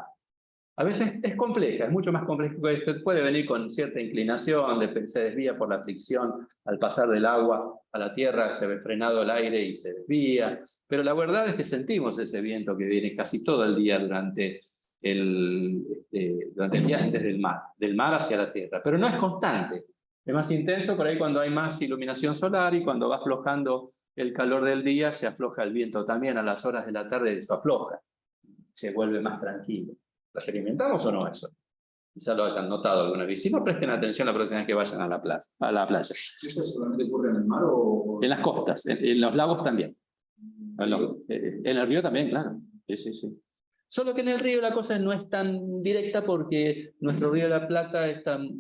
A veces es compleja, es mucho más complejo que esto, puede venir con cierta inclinación, se desvía por la fricción, al pasar del agua a la tierra se ve frenado el aire y se desvía, pero la verdad es que sentimos ese viento que viene casi todo el día durante el viaje desde del mar hacia la tierra, pero no es constante. Es más intenso por ahí cuando hay más iluminación solar y cuando va aflojando el calor del día, se afloja el viento también a las horas de la tarde, eso afloja, se vuelve más tranquilo. ¿Lo experimentamos o no eso? Quizá lo hayan notado alguna vez. Si no, presten atención la próxima vez que vayan a la playa. ¿Eso solamente ocurre en el mar o...? En las costas, en los lagos también. En el río también, claro. Sí. Solo que en el río la cosa no es tan directa porque nuestro río de la Plata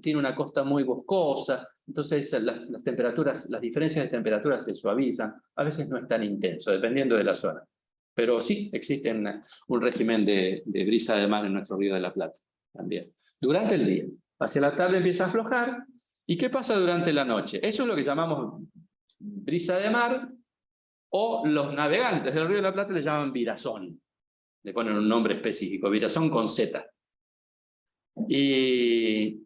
tiene una costa muy boscosa, entonces las temperaturas, las diferencias de temperatura se suavizan, a veces no es tan intenso, dependiendo de la zona. Pero sí, existe un régimen de brisa de mar en nuestro río de la Plata también. Durante el día, hacia la tarde empieza a aflojar, ¿y qué pasa durante la noche? Eso es lo que llamamos brisa de mar, o los navegantes del río de la Plata le llaman virazón. Le ponen un nombre específico, virazón con Z. Y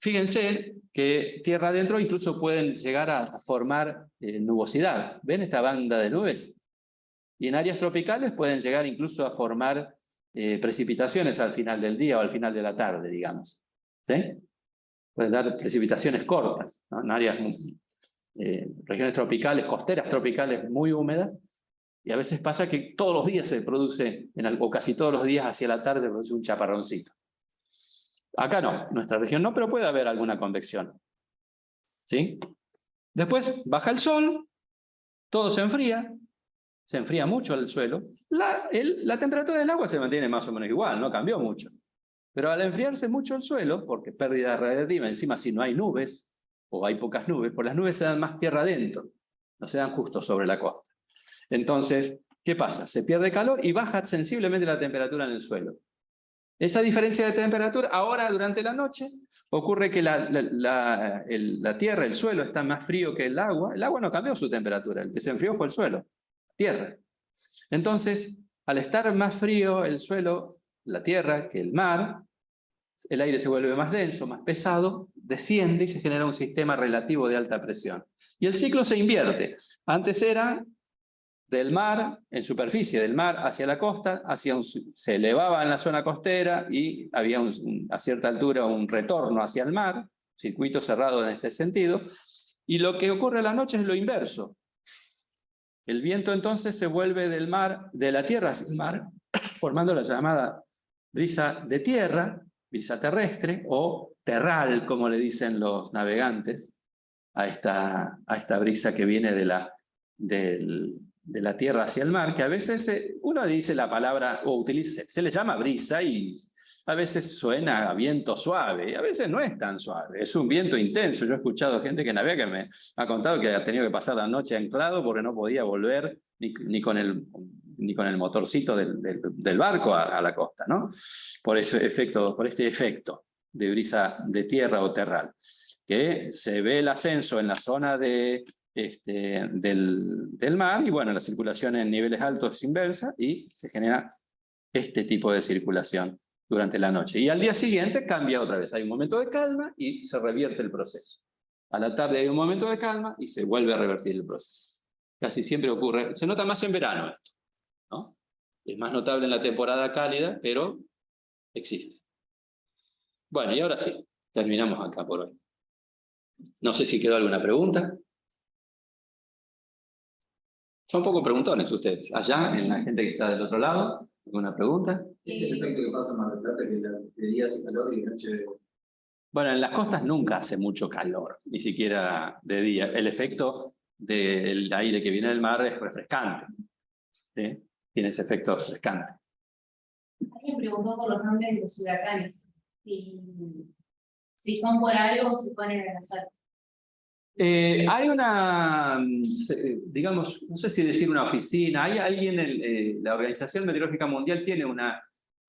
fíjense que tierra adentro incluso pueden llegar a formar nubosidad. ¿Ven esta banda de nubes? Y en áreas tropicales pueden llegar incluso a formar precipitaciones al final del día o al final de la tarde, digamos. ¿Sí? Pueden dar precipitaciones cortas, ¿no? En áreas, regiones tropicales, costeras tropicales muy húmedas. Y a veces pasa que todos los días se produce, o casi todos los días hacia la tarde, produce un chaparroncito. Acá no, en nuestra región no, pero puede haber alguna convección. ¿Sí? Después baja el sol, todo se enfría mucho el suelo. La temperatura del agua se mantiene más o menos igual, no cambió mucho. Pero al enfriarse mucho el suelo, porque pérdida radiativa, encima si no hay nubes, o hay pocas nubes, por las nubes se dan más tierra adentro, no se dan justo sobre la costa. Entonces, ¿qué pasa? Se pierde calor y baja sensiblemente la temperatura en el suelo. Esa diferencia de temperatura, ahora durante la noche, ocurre que la tierra, el suelo, está más frío que el agua. El agua no cambió su temperatura, el que se enfrió fue el suelo, tierra. Entonces, al estar más frío el suelo, la tierra, que el mar, el aire se vuelve más denso, más pesado, desciende y se genera un sistema relativo de alta presión. Y el ciclo se invierte. Antes era del mar, en superficie del mar hacia la costa, se elevaba en la zona costera y había a cierta altura un retorno hacia el mar, circuito cerrado en este sentido, y lo que ocurre a la noche es lo inverso. El viento entonces se vuelve del mar, de la tierra hacia el mar, formando la llamada brisa de tierra, brisa terrestre, o terral, como le dicen los navegantes, a esta brisa que viene de la tierra hacia el mar, que a veces uno dice la palabra, o utiliza, se le llama brisa y a veces suena a viento suave, y a veces no es tan suave, es un viento intenso. Yo he escuchado gente que navega que me ha contado que ha tenido que pasar la noche anclado porque no podía volver ni con el motorcito del barco a la costa, ¿no? Por este efecto de brisa de tierra o terral, que se ve el ascenso en la zona del mar, y bueno, la circulación en niveles altos es inversa, y se genera este tipo de circulación durante la noche. Y al día siguiente cambia otra vez, hay un momento de calma y se revierte el proceso. A la tarde hay un momento de calma y se vuelve a revertir el proceso. Casi siempre ocurre, se nota más en verano esto, ¿no? Es más notable en la temporada cálida, pero existe. Bueno, y ahora sí, terminamos acá por hoy. No sé si quedó alguna pregunta. Son un poco preguntones ustedes. Allá, en la gente que está del otro lado, ¿alguna pregunta? Es el efecto que pasa en Mar del Plata, que de día hace calor y de noche Bueno, en las costas nunca hace mucho calor, ni siquiera de día. El efecto del aire que viene del mar es refrescante. ¿Sí? Tiene ese efecto refrescante. Alguien preguntó por los nombres de los huracanes. Si son por algo, se ponen al azar. Hay una, digamos, no sé si decir una oficina, hay alguien, la Organización Meteorológica Mundial tiene una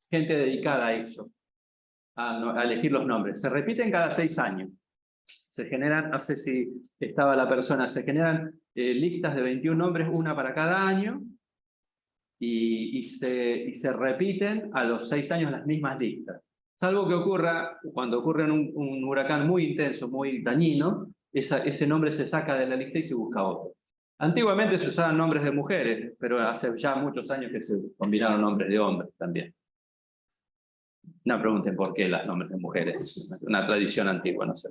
gente dedicada a eso, a elegir los nombres. Se repiten cada 6 años. Se generan, no sé si estaba la persona, se generan listas de 21 nombres, una para cada año, y se repiten a los 6 años las mismas listas. Salvo que ocurra, cuando ocurre un huracán muy intenso, muy dañino, ese nombre se saca de la lista y se busca otro. Antiguamente se usaban nombres de mujeres, pero hace ya muchos años que se combinaron nombres de hombres también. No pregunten por qué los nombres de mujeres, una tradición antigua, no sé.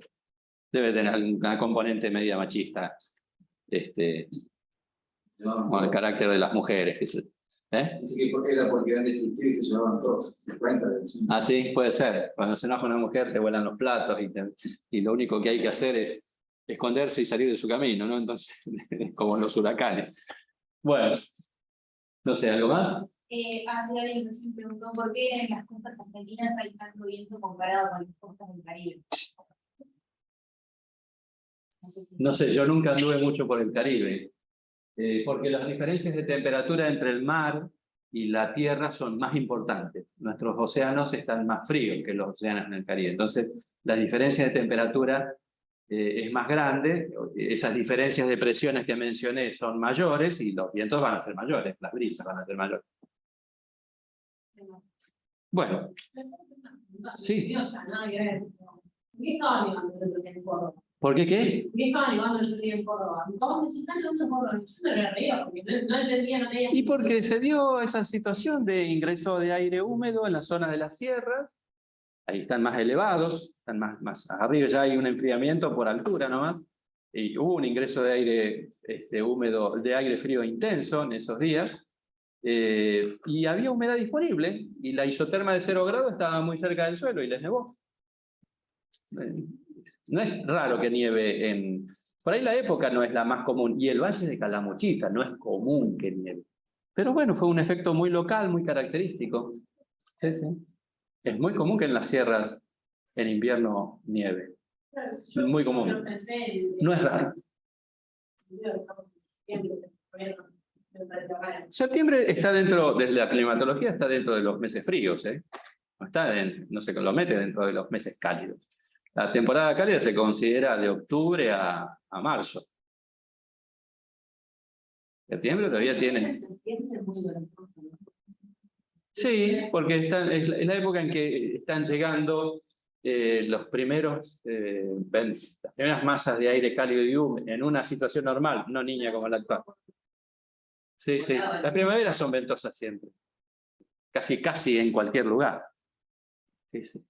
Debe tener una componente media machista, con el carácter de las mujeres. Dice que era porque eran destructivos y se llevaban todos. Ah, sí, puede ser. Cuando se enoja una mujer te vuelan los platos y lo único que hay que hacer es esconderse y salir de su camino, ¿no? Entonces, como los huracanes. Bueno, no sé, ¿algo más? Alguien nos preguntó por qué en las costas argentinas hay tanto viento comparado con las costas del Caribe. No sé, yo nunca anduve mucho por el Caribe, porque las diferencias de temperatura entre el mar y la tierra son más importantes. Nuestros océanos están más fríos que los océanos en el Caribe. Entonces, la diferencia de temperatura es más grande, esas diferencias de presiones que mencioné son mayores y los vientos van a ser mayores, las brisas van a ser mayores. Bueno, sí. ¿Por qué qué? ¿Por qué estaba nevando el otro día en Córdoba? ¿Cómo se están nevando en Córdoba? Yo me reía porque no entendía, no leía. Y porque se dio esa situación de ingreso de aire húmedo en la zona de las sierras. Ahí están más elevados, están más arriba, ya hay un enfriamiento por altura nomás. Y hubo un ingreso de aire húmedo, de aire frío intenso en esos días. Y había humedad disponible, y la isoterma de 0 grados estaba muy cerca del suelo y les nevó. No es raro que nieve en... Por ahí la época no es la más común, y el Valle de Calamuchita no es común que nieve. Pero bueno, fue un efecto muy local, muy característico. Sí, sí. Es muy común que en las sierras en invierno nieve. Muy común. No es raro. Septiembre está dentro, desde la climatología, está dentro de los meses fríos, ¿eh? No se lo mete dentro de los meses cálidos. La temporada cálida se considera de octubre a marzo. Septiembre todavía tiene... Sí, porque es la época en que están llegando las primeras masas de aire cálido y húmedo en una situación normal, no niña como la actual. Sí, sí. Las primaveras son ventosas siempre. Casi en cualquier lugar. Sí, sí.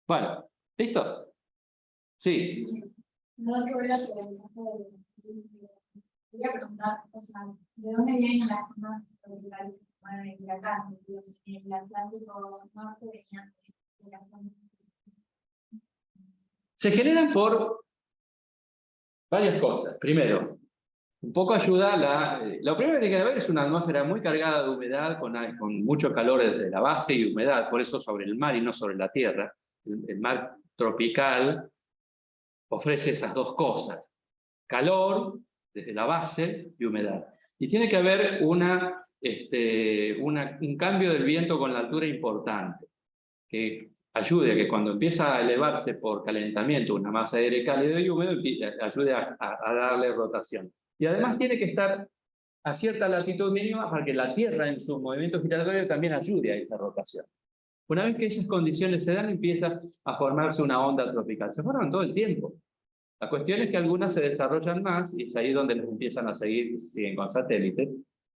Bueno, ¿listo? Sí. No, que ver quería preguntar, ¿de dónde vienen las zonas tropicales de acá? En el Atlántico Norte venían de la zona. Se generan por varias cosas. Primero, un poco ayuda lo primero que tiene que haber es una atmósfera muy cargada de humedad, con mucho calor desde la base y humedad, por eso sobre el mar y no sobre la tierra. El mar tropical ofrece esas dos cosas, calor desde la base y humedad. Y tiene que haber un cambio del viento con la altura importante, que ayude a que cuando empieza a elevarse por calentamiento una masa de aire cálido y húmedo, ayude a darle rotación. Y además tiene que estar a cierta latitud mínima para que la Tierra en su movimiento giratorio también ayude a esa rotación. Una vez que esas condiciones se dan, empieza a formarse una onda tropical. Se forman todo el tiempo. La cuestión es que algunas se desarrollan más, y es ahí donde les empiezan a seguir, siguen con satélites,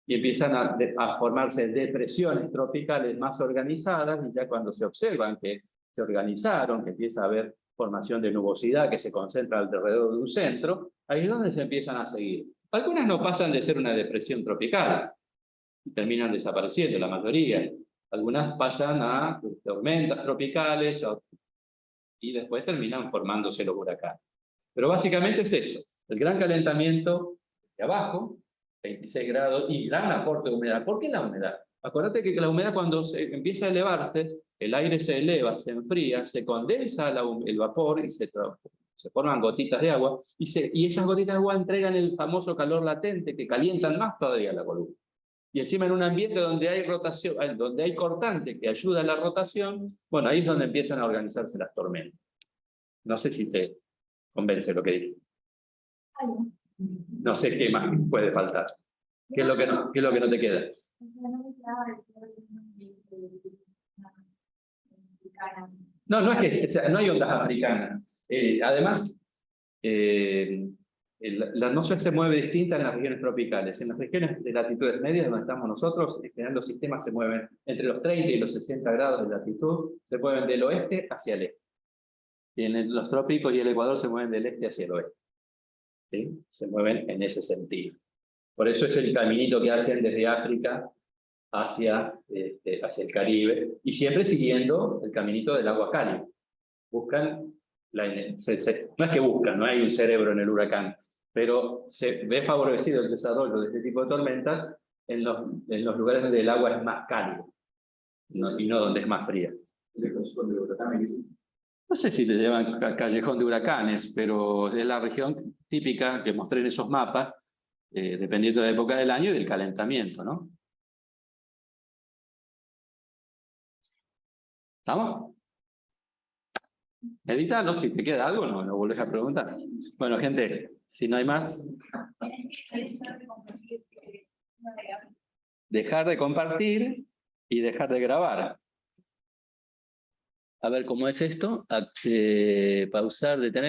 y empiezan a formarse depresiones tropicales más organizadas, y ya cuando se observan que se organizaron, que empieza a haber formación de nubosidad que se concentra alrededor de un centro, ahí es donde se empiezan a seguir. Algunas no pasan de ser una depresión tropical, y terminan desapareciendo, la mayoría. Algunas pasan a tormentas tropicales, y después terminan formándose los huracanes. Pero básicamente es eso, el gran calentamiento de abajo, 26 grados, y gran aporte de humedad. ¿Por qué la humedad? Acuérdate que la humedad cuando empieza a elevarse, el aire se eleva, se enfría, se condensa el vapor y se forman gotitas de agua, y esas gotitas de agua entregan el famoso calor latente que calientan más todavía la columna. Y encima en un ambiente donde hay rotación, donde hay cortante que ayuda a la rotación, bueno, ahí es donde empiezan a organizarse las tormentas. No sé si te convence lo que digo. No sé qué más puede faltar. ¿Qué es lo que no te queda? No es que, o sea, no hay ondas africanas. Además, la atmósfera se mueve distinta en las regiones tropicales. En las regiones de latitudes medias, donde estamos nosotros, en general los sistemas se mueven entre los 30 y los 60 grados de latitud, se mueven del oeste hacia el este. Y en los trópicos y el Ecuador se mueven del este hacia el oeste. ¿Sí? Se mueven en ese sentido. Por eso es el caminito que hacen desde África hacia el Caribe, y siempre siguiendo el caminito del agua cálida. Buscan, no es que buscan, no hay un cerebro en el huracán, pero se ve favorecido el desarrollo de este tipo de tormentas en los lugares donde el agua es más cálida, y no donde es más fría. No sé si le llaman callejón de huracanes, pero es la región típica que mostré en esos mapas, dependiendo de la época del año y del calentamiento, ¿no? ¿Estamos? Edítalo, si te queda algo, no volvés a preguntar. Bueno, gente, si no hay más. Dejar de compartir y dejar de grabar. A ver cómo es esto. Pausar, detener.